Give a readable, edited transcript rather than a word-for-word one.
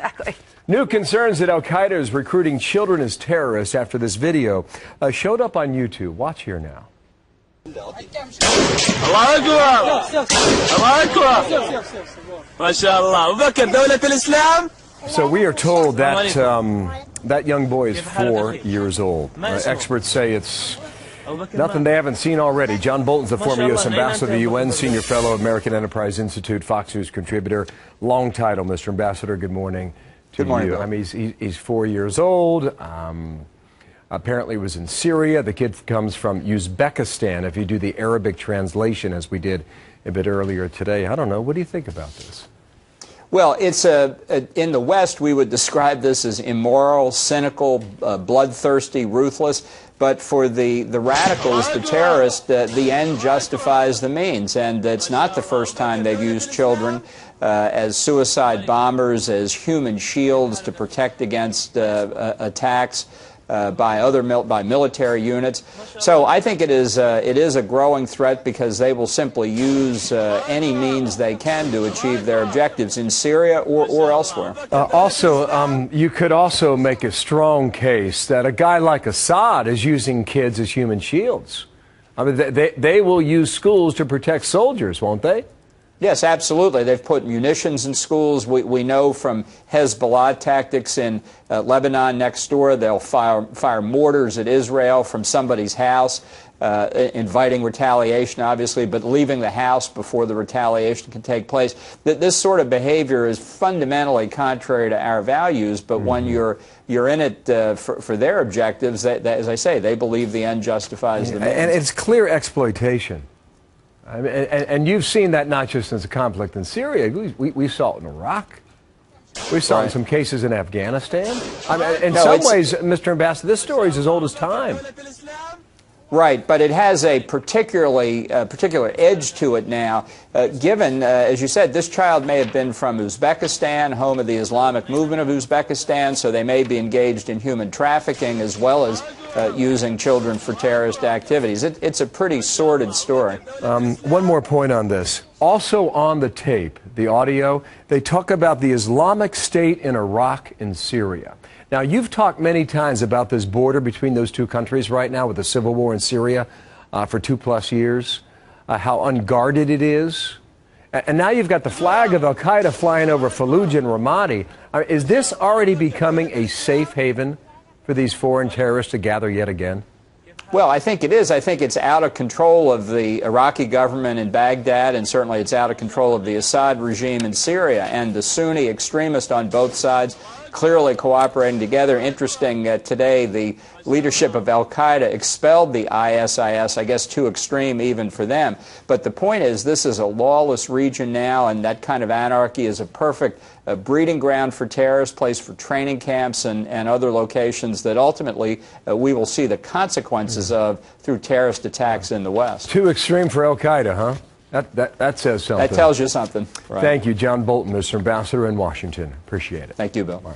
Exactly. New concerns that Al-Qaeda is recruiting children as terrorists after this video showed up on YouTube. Watch here now. So we are told that that young boy is 4 years old. Experts say it's nothing they haven't seen already. John Bolton's the former U.S. ambassador to the UN, senior fellow, American Enterprise Institute, Fox News contributor. Long title, Mr. Ambassador. Good morning to you. I mean, he's 4 years old. Apparently was in Syria. The kid comes from Uzbekistan, if you do the Arabic translation, as we did a bit earlier today. I don't know. What do you think about this? Well, it's in the West, we would describe this as immoral, cynical, bloodthirsty, ruthless. But for the radicals, the terrorists, the end justifies the means. And it's not the first time they've used children as suicide bombers, as human shields to protect against attacks by military units. So I think it is a growing threat because they will simply use any means they can to achieve their objectives in Syria or elsewhere. You could also make a strong case that a guy like Assad is using kids as human shields. I mean, they will use schools to protect soldiers, won't they? Yes, absolutely. They've put munitions in schools. We know from Hezbollah tactics in Lebanon next door, they'll fire mortars at Israel from somebody's house, inviting retaliation, obviously, but leaving the house before the retaliation can take place. This sort of behavior is fundamentally contrary to our values, but when you're in it for their objectives, as I say, they believe the end justifies the means. And it's clear exploitation. I mean, and you've seen that not just in the conflict in Syria. We saw it in Iraq. We saw it in some cases in Afghanistan. I mean, in some ways, Mr. Ambassador, this story is as old as time. Right, but it has a particular edge to it now, given, as you said, this child may have been from Uzbekistan, home of the Islamic movement of Uzbekistan, so they may be engaged in human trafficking as well as using children for terrorist activities. It's a pretty sordid story. One more point on this. Also on the tape, the audio, they talk about the Islamic State in Iraq and Syria. Now, you've talked many times about this border between those two countries right now with the civil war in Syria for 2+ years, how unguarded it is. And now you've got the flag of Al-Qaeda flying over Fallujah and Ramadi. Is this already becoming a safe haven for these foreign terrorists to gather yet again? Well, I think it is. I think it's out of control of the Iraqi government in Baghdad, and certainly it's out of control of the Assad regime in Syria, and the Sunni extremists on both sides clearly cooperating together. Interesting, today the leadership of Al-Qaeda expelled the ISIS, I guess too extreme even for them. But the point is, this is a lawless region now, and that kind of anarchy is a perfect breeding ground for terrorists, place for training camps and other locations that ultimately we will see the consequences of through terrorist attacks in the West. Too extreme for Al-Qaeda, huh? That says something. That tells you something. Right. Thank you, John Bolton, Mr. Ambassador in Washington. Appreciate it. Thank you, Bill.